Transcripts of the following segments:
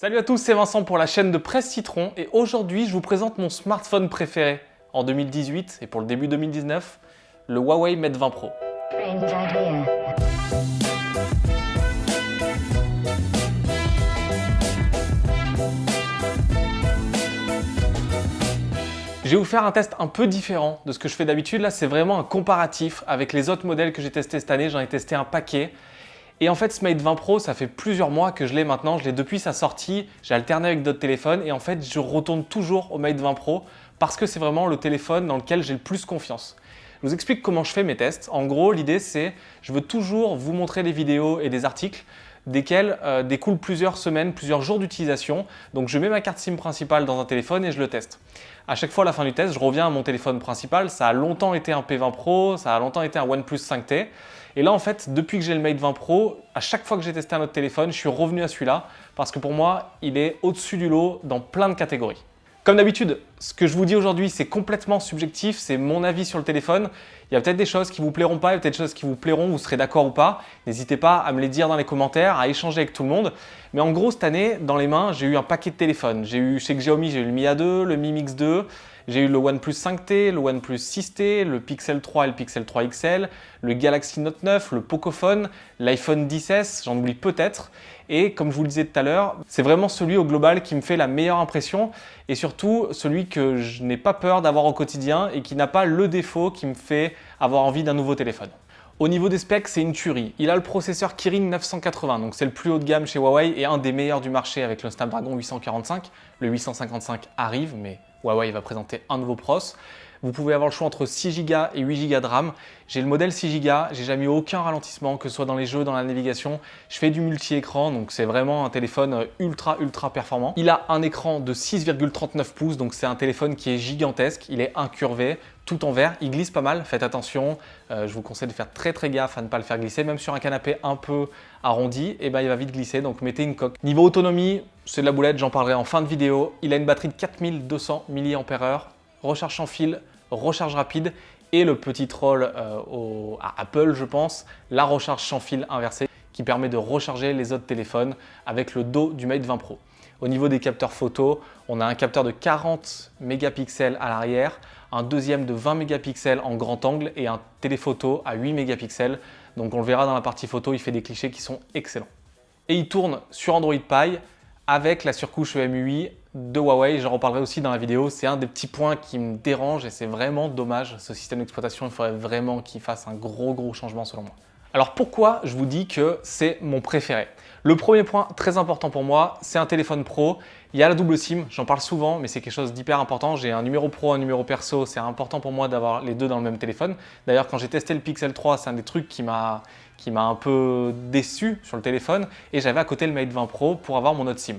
Salut à tous, c'est Vincent pour la chaîne de Presse Citron et aujourd'hui je vous présente mon smartphone préféré en 2018 et pour le début 2019, le Huawei Mate 20 Pro. Je vais vous faire un test un peu différent de ce que je fais d'habitude. Là, c'est vraiment un comparatif avec les autres modèles que j'ai testés cette année. J'en ai testé un paquet. Et en fait, ce Mate 20 Pro, ça fait plusieurs mois que je l'ai maintenant. Je l'ai depuis sa sortie. J'ai alterné avec d'autres téléphones. Et en fait, je retourne toujours au Mate 20 Pro parce que c'est vraiment le téléphone dans lequel j'ai le plus confiance. Je vous explique comment je fais mes tests. En gros, l'idée, c'est je veux toujours vous montrer des vidéos et des articles desquels découlent plusieurs semaines, plusieurs jours d'utilisation. Donc, je mets ma carte SIM principale dans un téléphone et je le teste. À chaque fois, à la fin du test, je reviens à mon téléphone principal. Ça a longtemps été un P20 Pro, ça a longtemps été un OnePlus 5T. Et là, en fait, depuis que j'ai le Mate 20 Pro, à chaque fois que j'ai testé un autre téléphone, je suis revenu à celui-là parce que pour moi, il est au-dessus du lot dans plein de catégories. Comme d'habitude, ce que je vous dis aujourd'hui, c'est complètement subjectif, c'est mon avis sur le téléphone. Il y a peut-être des choses qui ne vous plairont pas, il y a peut-être des choses qui vous plairont, vous serez d'accord ou pas. N'hésitez pas à me les dire dans les commentaires, à échanger avec tout le monde. Mais en gros, cette année, dans les mains, j'ai eu un paquet de téléphones. J'ai eu chez Xiaomi, j'ai eu le Mi A2, le Mi Mix 2, j'ai eu le OnePlus 5T, le OnePlus 6T, le Pixel 3 et le Pixel 3 XL, le Galaxy Note 9, le Pocophone, l'iPhone XS, j'en oublie peut-être. Et comme je vous le disais tout à l'heure, c'est vraiment celui au global qui me fait la meilleure impression et surtout celui que je n'ai pas peur d'avoir au quotidien et qui n'a pas le défaut qui me fait avoir envie d'un nouveau téléphone. Au niveau des specs, c'est une tuerie. Il a le processeur Kirin 980, donc c'est le plus haut de gamme chez Huawei et un des meilleurs du marché avec le Snapdragon 845. Le 855 arrive, mais Huawei va présenter un nouveau pros. Vous pouvez avoir le choix entre 6 Go et 8 Go de RAM. J'ai le modèle 6 Go, j'ai jamais eu aucun ralentissement, que ce soit dans les jeux, dans la navigation. Je fais du multi-écran, donc c'est vraiment un téléphone ultra performant. Il a un écran de 6,39 pouces, donc c'est un téléphone qui est gigantesque. Il est incurvé, tout en verre, il glisse pas mal, faites attention. Je vous conseille de faire très gaffe à ne pas le faire glisser. Même sur un canapé un peu arrondi, il va vite glisser, donc mettez une coque. Niveau autonomie, c'est de la boulette, j'en parlerai en fin de vidéo. Il a une batterie de 4200 mAh. Recharge sans fil, recharge rapide et le petit troll à Apple, je pense, la recharge sans fil inversée qui permet de recharger les autres téléphones avec le dos du Mate 20 Pro. Au niveau des capteurs photo, on a un capteur de 40 mégapixels à l'arrière, un deuxième de 20 mégapixels en grand angle et un téléphoto à 8 mégapixels. Donc on le verra dans la partie photo, il fait des clichés qui sont excellents. Et il tourne sur Android Pie avec la surcouche EMUI de Huawei, j'en reparlerai aussi dans la vidéo. C'est un des petits points qui me dérange et c'est vraiment dommage. Ce système d'exploitation, il faudrait vraiment qu'il fasse un gros changement selon moi. Alors pourquoi je vous dis que c'est mon préféré? Le premier point très important pour moi, c'est un téléphone pro. Il y a la double SIM, j'en parle souvent, mais c'est quelque chose d'hyper important. J'ai un numéro pro, un numéro perso, c'est important pour moi d'avoir les deux dans le même téléphone. D'ailleurs, quand j'ai testé le Pixel 3, c'est un des trucs qui m'a un peu déçu sur le téléphone et j'avais à côté le Mate 20 Pro pour avoir mon autre SIM.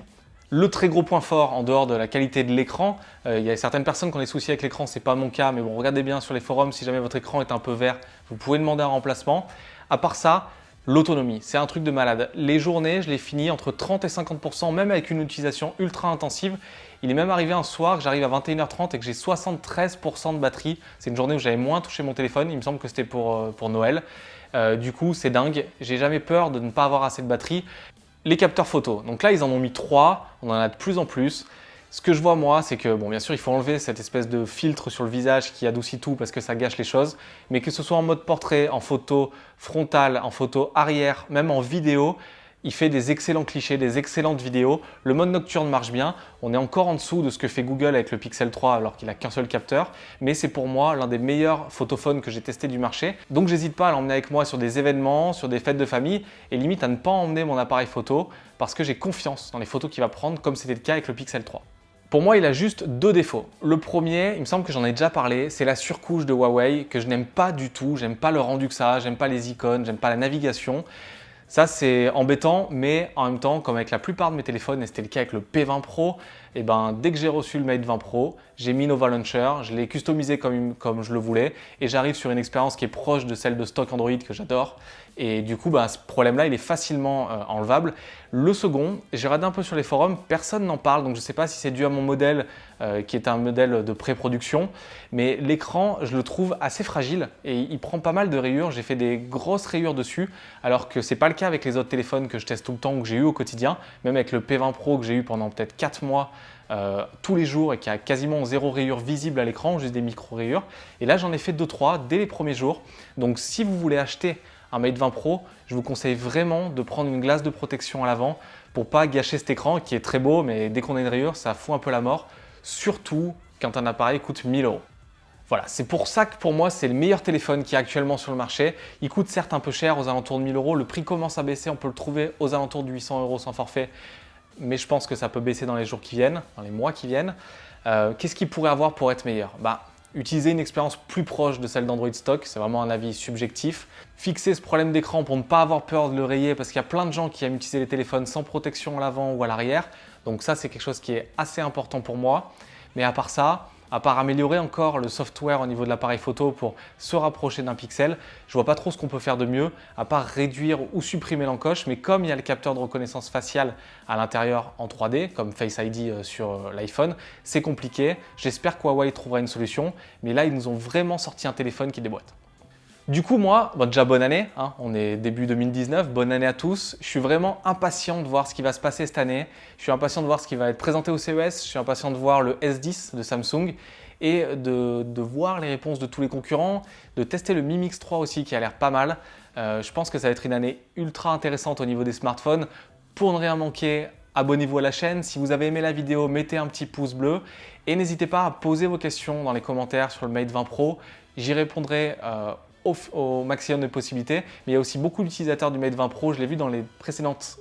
Le très gros point fort, en dehors de la qualité de l'écran, il y a certaines personnes qui ont des soucis avec l'écran, c'est pas mon cas, mais bon, regardez bien sur les forums, si jamais votre écran est un peu vert, vous pouvez demander un remplacement. À part ça, l'autonomie, c'est un truc de malade. Les journées, je les finis entre 30 et 50%, même avec une utilisation ultra intensive. Il est même arrivé un soir que j'arrive à 21h30 et que j'ai 73% de batterie. C'est une journée où j'avais moins touché mon téléphone, il me semble que c'était pour Noël. Du coup, c'est dingue, j'ai jamais peur de ne pas avoir assez de batterie. Les capteurs photo, donc là ils en ont mis 3, on en a de plus en plus. Ce que je vois moi, c'est que, bon bien sûr il faut enlever cette espèce de filtre sur le visage qui adoucit tout parce que ça gâche les choses, mais que ce soit en mode portrait, en photo frontale, en photo arrière, même en vidéo, il fait des excellents clichés, des excellentes vidéos. Le mode nocturne marche bien. On est encore en dessous de ce que fait Google avec le Pixel 3 alors qu'il n'a qu'un seul capteur. Mais c'est pour moi l'un des meilleurs photophones que j'ai testé du marché. Donc j'hésite pas à l'emmener avec moi sur des événements, sur des fêtes de famille et limite à ne pas emmener mon appareil photo parce que j'ai confiance dans les photos qu'il va prendre comme c'était le cas avec le Pixel 3. Pour moi, il a juste deux défauts. Le premier, il me semble que j'en ai déjà parlé, c'est la surcouche de Huawei que je n'aime pas du tout. J'aime pas le rendu que ça a, j'aime pas les icônes, j'aime pas la navigation. Ça, c'est embêtant, mais en même temps, comme avec la plupart de mes téléphones, et c'était le cas avec le P20 Pro, et dès que j'ai reçu le Mate 20 Pro, j'ai mis Nova Launcher, je l'ai customisé comme je le voulais, et j'arrive sur une expérience qui est proche de celle de stock Android que j'adore. Et du coup, ce problème-là, il est facilement enlevable. Le second, j'ai regardé un peu sur les forums, personne n'en parle, donc je ne sais pas si c'est dû à mon modèle qui est un modèle de pré-production, mais l'écran, je le trouve assez fragile et il prend pas mal de rayures. J'ai fait des grosses rayures dessus, alors que ce n'est pas le cas avec les autres téléphones que je teste tout le temps ou que j'ai eu au quotidien, même avec le P20 Pro que j'ai eu pendant peut-être 4 mois tous les jours et qui a quasiment 0 rayures visible à l'écran, juste des micro-rayures. Et là, j'en ai fait 2-3 dès les premiers jours. Donc si vous voulez acheter un Mate 20 Pro, je vous conseille vraiment de prendre une glace de protection à l'avant pour pas gâcher cet écran qui est très beau, mais dès qu'on a une rayure, ça fout un peu la mort, surtout quand un appareil coûte 1000 €. Voilà, c'est pour ça que pour moi, c'est le meilleur téléphone qui est actuellement sur le marché. Il coûte certes un peu cher, aux alentours de 1000 €. Le prix commence à baisser, on peut le trouver aux alentours de 800 € sans forfait, mais je pense que ça peut baisser dans les jours qui viennent, dans les mois qui viennent. Qu'est-ce qu'il pourrait avoir pour être meilleur? Utiliser une expérience plus proche de celle d'Android Stock, c'est vraiment un avis subjectif. Fixer ce problème d'écran pour ne pas avoir peur de le rayer, parce qu'il y a plein de gens qui aiment utiliser les téléphones sans protection à l'avant ou à l'arrière. Donc ça, c'est quelque chose qui est assez important pour moi. Mais à part ça, à part améliorer encore le software au niveau de l'appareil photo pour se rapprocher d'un pixel, je vois pas trop ce qu'on peut faire de mieux, à part réduire ou supprimer l'encoche. Mais comme il y a le capteur de reconnaissance faciale à l'intérieur en 3D, comme Face ID sur l'iPhone, c'est compliqué. J'espère que Huawei trouvera une solution, mais là, ils nous ont vraiment sorti un téléphone qui déboîte. Du coup, moi, déjà bonne année, on est début 2019, bonne année à tous. Je suis vraiment impatient de voir ce qui va se passer cette année. Je suis impatient de voir ce qui va être présenté au CES. Je suis impatient de voir le S10 de Samsung et de voir les réponses de tous les concurrents, de tester le Mi Mix 3 aussi qui a l'air pas mal. Je pense que ça va être une année ultra intéressante au niveau des smartphones. Pour ne rien manquer, abonnez-vous à la chaîne. Si vous avez aimé la vidéo, mettez un petit pouce bleu et n'hésitez pas à poser vos questions dans les commentaires sur le Mate 20 Pro. J'y répondrai au maximum de possibilités, mais il y a aussi beaucoup d'utilisateurs du Mate 20 Pro, je l'ai vu dans les précédentes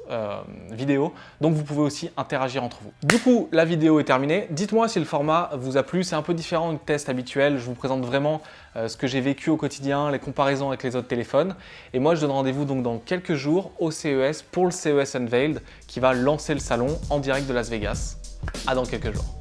vidéos, donc vous pouvez aussi interagir entre vous. Du coup, la vidéo est terminée. Dites-moi si le format vous a plu, c'est un peu différent du test habituel, je vous présente vraiment ce que j'ai vécu au quotidien, les comparaisons avec les autres téléphones, et moi je donne rendez-vous donc dans quelques jours au CES pour le CES Unveiled qui va lancer le salon en direct de Las Vegas. À dans quelques jours.